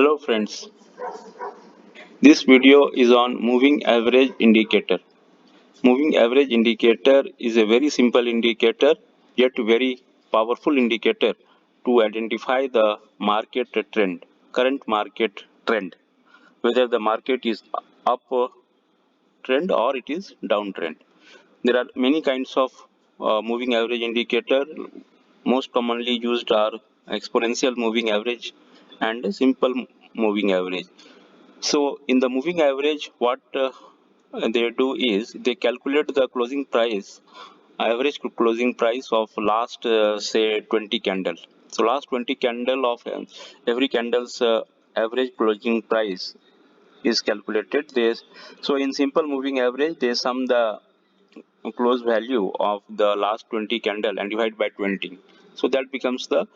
Hello friends, this video is on moving average indicator. Moving average indicator is a very simple indicator yet very powerful indicator to identify the market trend, current market trend, whether the market is up trend or it is downtrend. There are many kinds of moving average indicator. Most commonly used are exponential moving average and simple moving average. So in the moving average, what they do is they calculate the closing price, average closing price of last say 20 candle. So last 20 candle of every candle's average closing price is calculated. So in simple moving average, they sum the close value of the last 20 candle and divide by 20. So that becomes the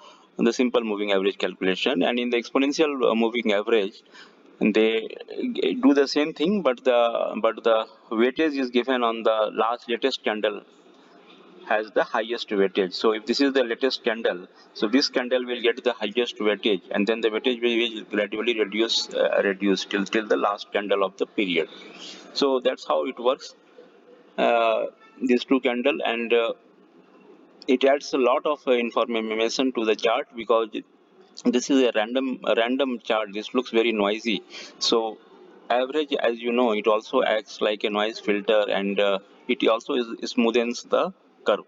simple moving average calculation. And in the exponential moving average, and they do the same thing, but the weightage is given on the last latest candle has the highest weightage. So if this is the latest candle, so this candle will get the highest weightage, and then the weightage will gradually reduce till the last candle of the period. So that's how it works. These two candle, and it adds a lot of information to the chart because this is a random chart. This looks very noisy. So average, as you know, it also acts like a noise filter, and it also smoothens the curve.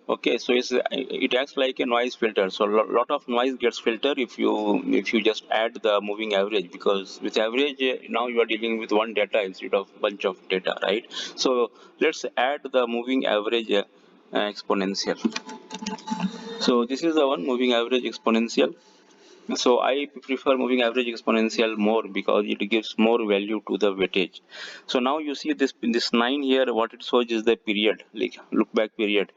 Okay, so it acts like a noise filter. So lot of noise gets filtered if you just add the moving average, because with average now you are dealing with one data instead of bunch of data, right? So let's add the moving average exponential. So this is the one, moving average exponential. So I prefer moving average exponential more because it gives more value to the weightage. So now you see this 9 here, what it shows is the period, like look back period,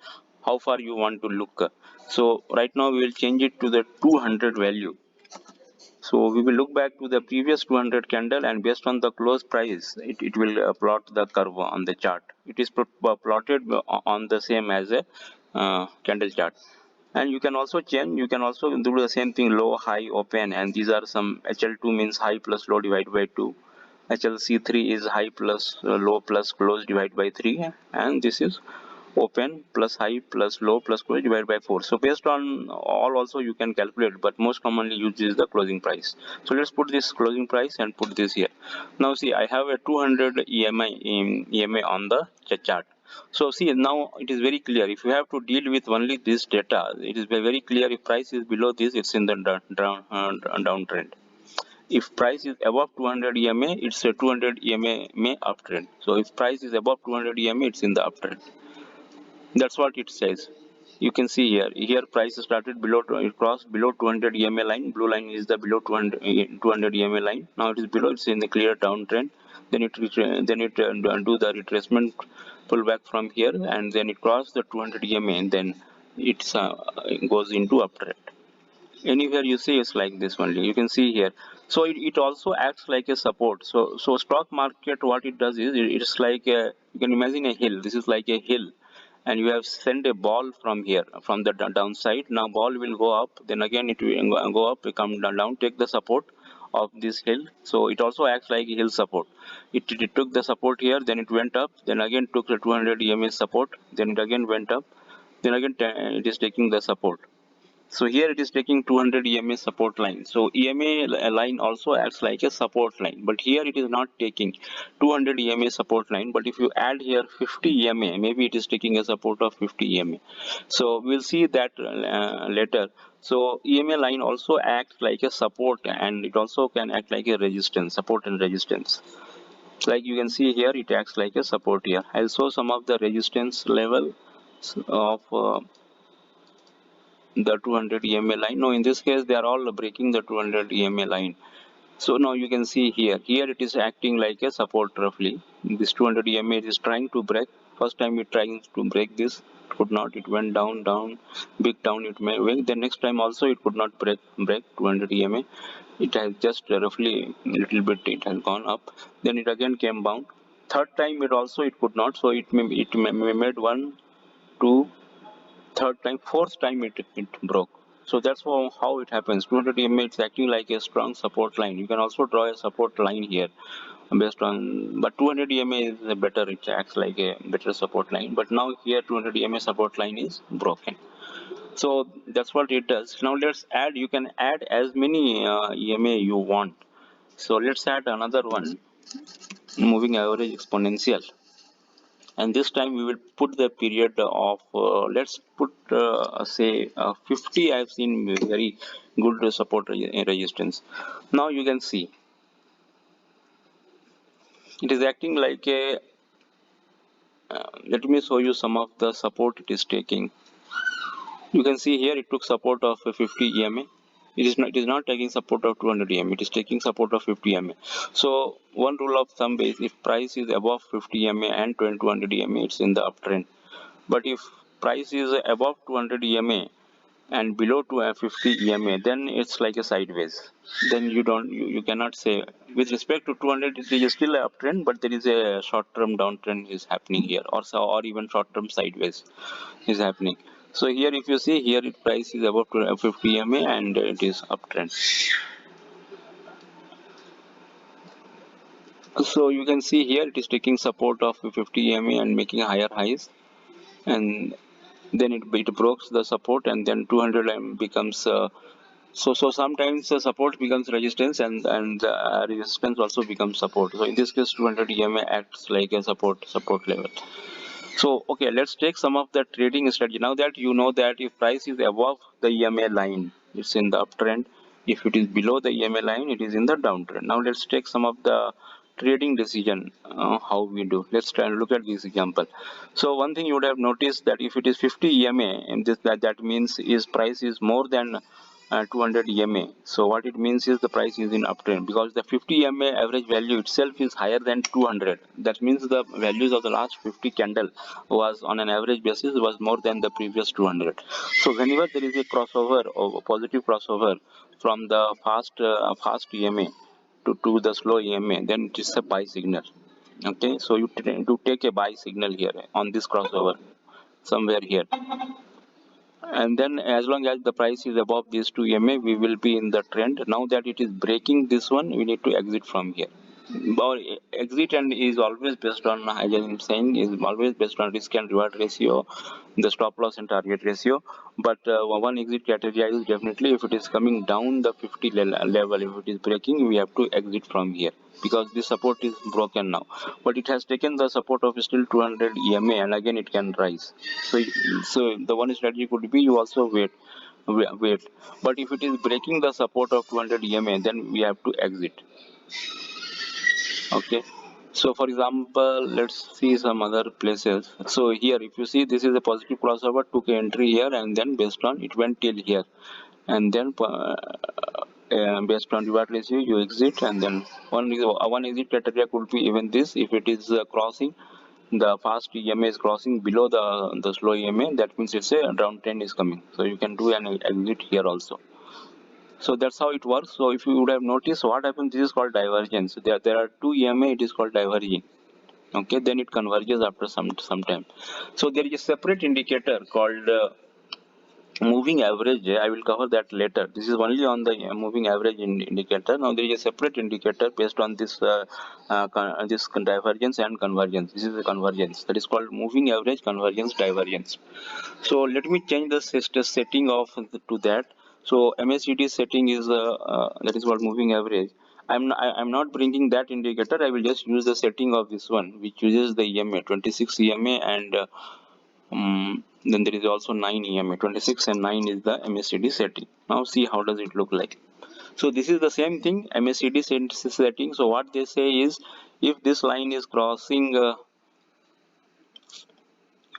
how far you want to look. So right now we will change it to the 200 value. So we will look back to the previous 200 candle, and based on the close price, it will plot the curve on the chart. It is plotted on the same as a candle chart. And you can also change, you can also do the same thing, low, high, open, and these are some. HL2 means high plus low divided by 2. HLC3 is high plus low plus close divided by 3, and this is open plus high plus low plus close divided by 4. So based on all also you can calculate, but most commonly used is the closing price. So let's put this closing price and put this here. Now see, I have a 200 EMA on the chart. So see, now it is very clear. If you have to deal with only this data, it is very clear. If price is below this, it's in the downtrend. If price is above 200 EMA, it's a 200 EMA uptrend. So if price is above 200 EMA, it's in the uptrend. That's what it says. You can see here. Here price started below, it crossed below 200 EMA line. Blue line is the below 200 EMA line. Now it is below. It's in the clear downtrend. Then it do the retracement, pull back from here, and then it crossed the 200 EMA, and then it goes into uptrend. Anywhere you see it's like this only, you can see here. So it also acts like a support. So stock market, what it does is it's like you can imagine a hill. This is like a hill, and you have sent a ball from here, from the downside. Now ball will go up, then again it will go up, come down, take the support of this hill. So it also acts like a hill support. It took the support here, then it went up, then again took the 200 EMA support, then it again went up, then again it is taking the support. So here it is taking 200 EMA support line. So EMA line also acts like a support line, but here it is not taking 200 EMA support line. But if you add here 50 EMA, maybe it is taking a support of 50 EMA. So we'll see that later. So EMA line also acts like a support, and it also can act like a resistance, support and resistance. Like you can see here, it acts like a support here. I'll show some of the resistance level of the 200 EMA line. No, in this case they are all breaking the 200 EMA line. So now you can see here it is acting like a support roughly. This 200 EMA is trying to break. First time it trying to break this, could not. It went down, big down. It may went. The next time also it could not break 200 EMA. It has just roughly little bit. It has gone up. Then it again came down. Third time it could not. So it may made one, two. Third time, fourth time it broke. So that's how it happens. 200 EMA it's acting like a strong support line. You can also draw a support line here based on, but 200 EMA is a better, it acts like a better support line. But now here 200 EMA support line is broken. So that's what it does. Now let's add, you can add as many EMA you want. So let's add another one, moving average exponential. And this time we will put the period of, let's put say 50. I've seen very good support resistance. Now you can see it is acting like a, let me show you some of the support it is taking. You can see here it took support of 50 EMA. It is not taking support of 200 EMA. It is taking support of 50 EMA. So one rule of thumb is if price is above 50 EMA and 200 EMA, it's in the uptrend. But if price is above 200 EMA and below 250 EMA, then it's like a sideways. Then you cannot say with respect to 200 it is still a uptrend, but there is a short-term downtrend is happening here, or even short-term sideways is happening. So here if you see here, it price is above 250 EMA and it is uptrend. So you can see here it is taking support of 50 EMA and making higher highs, and then it broke the support, and then 200 becomes so sometimes the support becomes resistance, and resistance also becomes support. So in this case 200 EMA acts like a support level. So okay, let's take some of the trading strategy. Now that you know that if price is above the EMA line, it's in the uptrend. If it is below the EMA line, it is in the downtrend. Now let's take some of the trading decision, how we do. Let's try and look at this example. So one thing you would have noticed that if it is 50 EMA, and that means is price is more than 200 EMA. So what it means is the price is in uptrend, because the 50 EMA average value itself is higher than 200. That means the values of the last 50 candle was on an average basis was more than the previous 200. So whenever there is a crossover or positive crossover from the fast EMA to the slow EMA, then it is a buy signal. Okay, so you to take a buy signal here on this crossover somewhere here, and then as long as the price is above these two EMA, we will be in the trend. Now that it is breaking this one, we need to exit from here. Our exit and is always based on, as I'm saying, is always based on risk and reward ratio, the stop loss and target ratio. But one exit criteria is definitely if it is coming down the 50 level, if it is breaking, we have to exit from here, because the support is broken now. But it has taken the support of still 200 EMA, and again it can rise. So the one strategy could be you also wait. But if it is breaking the support of 200 EMA, then we have to exit. Okay, so for example, let's see some other places. So here if you see, this is a positive crossover, took an entry here, and then based on it went till here, and then based on reward ratio you exit. And then one exit criteria could be even this: if it is crossing the fast EMA is crossing below the slow EMA, that means it's a downtrend is coming, so you can do an exit here also. So that's how it works. So if you would have noticed what happens, this is called divergence. There are two EMA, it is called diverging. Okay, then it converges after some time. So there is a separate indicator called moving average. I will cover that later. This is only on the moving average indicator. Now there is a separate indicator based on this divergence and convergence. This is the convergence, that is called moving average, convergence, divergence. So let me change the setting of to that. So MACD setting is that is called moving average. I'm not bringing that indicator. I will just use the setting of this one, which uses the EMA 26 EMA, and then there is also 9 EMA. 26 and 9 is the MACD setting. Now see how does it look like. So this is the same thing, MACD setting. So what they say is, if this line is crossing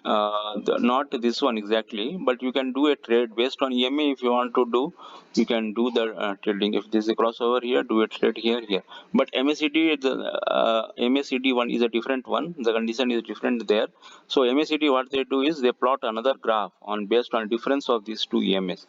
not this one exactly, but you can do a trade based on EMA. If you want to do, you can do the trading. If there is a crossover here, do a trade here. But MACD, the MACD one is a different one. The condition is different there. So MACD, what they do is they plot another graph on based on difference of these two EMAs.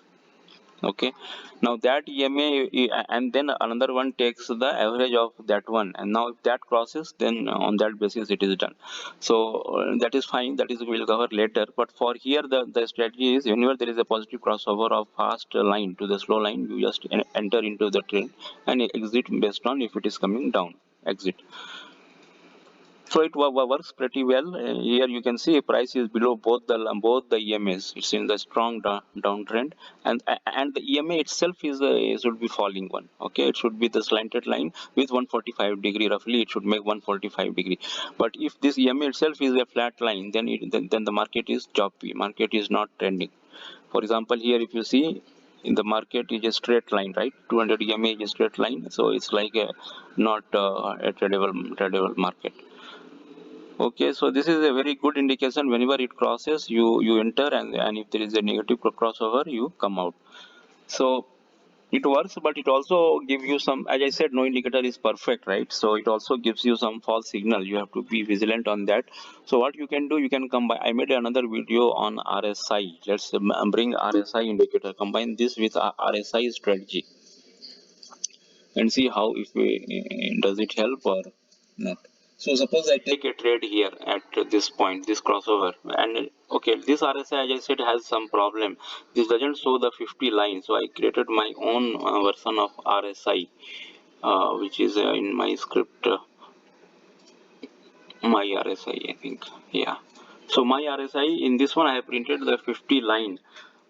Okay, now that EMA and then another one takes the average of that one, and now if that crosses, then on that basis it is done. So that is fine, that is we'll cover later. But for here the strategy is whenever there is a positive crossover of fast line to the slow line, you just enter into the trend and exit based on if it is coming down, exit. So it works pretty well. Here you can see price is below both the EMAs. It's in the strong downtrend, and the EMA itself is should be falling one. Okay, it should be the slanted line with 145 degree roughly. It should make 145 degree. But if this EMA itself is a flat line, then the market is choppy. Market is not trending. For example, here if you see in the market is a straight line, right? 200 EMA is a straight line, so it's like a not a tradable market. Okay, so this is a very good indication. Whenever it crosses, you enter, and if there is a negative crossover, you come out. So it works, but it also gives you some. As I said, no indicator is perfect, right? So it also gives you some false signal. You have to be vigilant on that. So what you can do, you can combine. I made another video on RSI. Let's bring RSI indicator. Combine this with RSI strategy and see how if we, does it help or not. So suppose I take a trade here at this point, this crossover, and okay, this RSI as I said has some problem. This doesn't show the 50 line, so I created my own version of RSI, which is in my script, my RSI, I think, yeah. So my RSI in this one I have printed the 50 line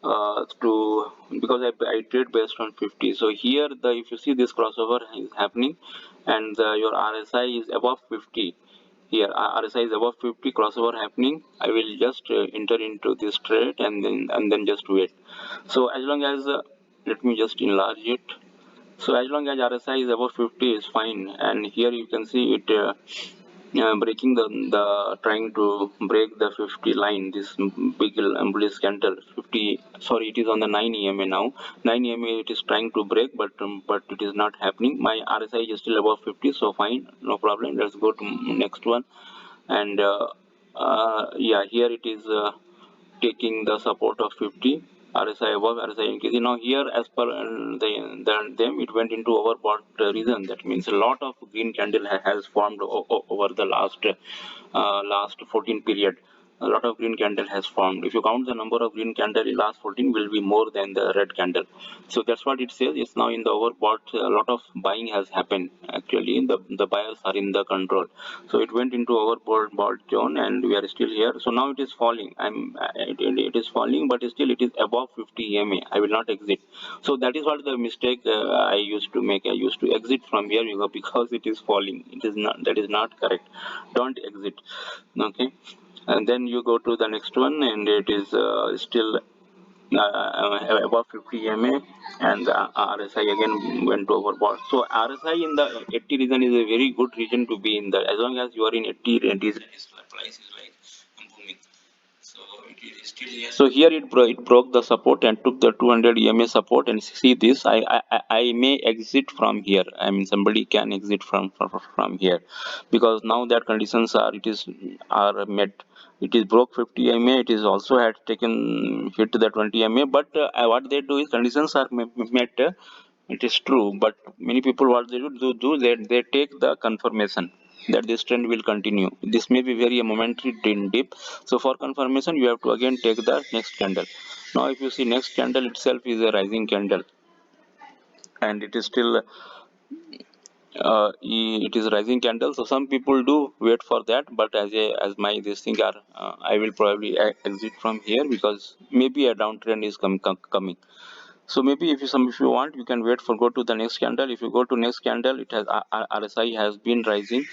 to because I trade based on 50. So here the if you see this crossover is happening, and your RSI is above 50. Here RSI is above 50, crossover happening. I will just enter into this trade and then just wait. So as long as let me just enlarge it. So as long as RSI is above 50 is fine, and here you can see it breaking the trying to break the 50 line. This big bullish candle 50. Sorry, it is on the 9 EMA now. 9 EMA it is trying to break, but it is not happening. My RSI is still above 50, so fine, no problem. Let's go to next one, and yeah, here it is. Taking the support of 50, RSI above, RSI increasing. Now here as per them it went into overbought region. That means a lot of green candle has formed over the last 14 period. A lot of green candle has formed. If you count the number of green candle in last 14 will be more than the red candle. So that's what it says. It's now in the overbought. A lot of buying has happened. Actually, the buyers are in the control. So it went into overbought zone, and we are still here. So now it is falling. It is falling, but still it is above 50 EMA. I will not exit. So that is what the mistake I used to make. I used to exit from here because it is falling. It is not. That is not correct. Don't exit. Okay, and then you go to the next one, and it is still above 50 EMA, and the RSI again went overbought. So RSI in the 80 region is a very good region to be in. The as long as you are in 80 region, price is like booming. So it is still here. So here it broke the support and took the 200 EMA support, and see this. I may exit from here. I mean somebody can exit from here, because now that conditions are it is are met. It is broke 50 EMA. It is also had taken hit to the 20 EMA. But what they do is conditions are met. It is true, but many people what they do they take the confirmation that this trend will continue. This may be very a momentary dip. So for confirmation, you have to again take the next candle. Now, if you see next candle itself is a rising candle, and it is still it is rising candle. So some people do wait for that, but as my this thing are, I will probably exit from here because maybe a downtrend is coming. So maybe if you want, you can wait for go to the next candle. If you go to next candle, it has RSI has been rising,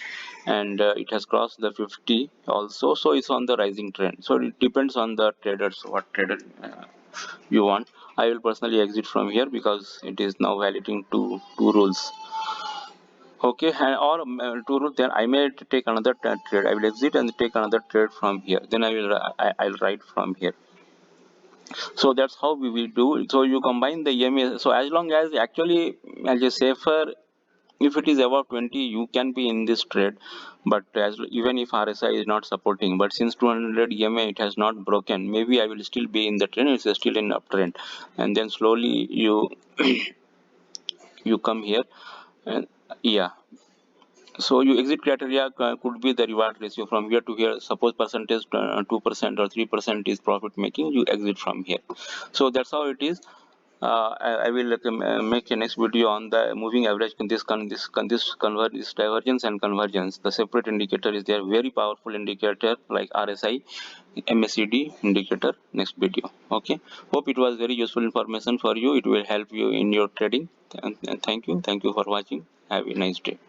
and it has crossed the 50 also. So it's on the rising trend. So it depends on the traders what trader you want. I will personally exit from here because it is now violating two rules. Okay, or two rules. Then I may take another trade. I will exit and take another trade from here. Then I'll write from here. So that's how we will do. So you combine the EMA. So as long as actually as a safer If it is above 20, you can be in this trade, but even if RSI is not supporting, but since 200 EMA it has not broken, maybe I will still be in the trend. It's still in uptrend, and then slowly you come here, and yeah. So your exit criteria could be the reward ratio from here to here. Suppose percentage 2% or 3% is profit making, you exit from here. So that's how it is. I will make a next video on the moving average, this divergence and convergence. The separate indicator is there, very powerful indicator like RSI, MACD indicator. Next video. Okay. Hope it was very useful information for you. It will help you in your trading. And thank you. Thank you for watching. Have a nice day.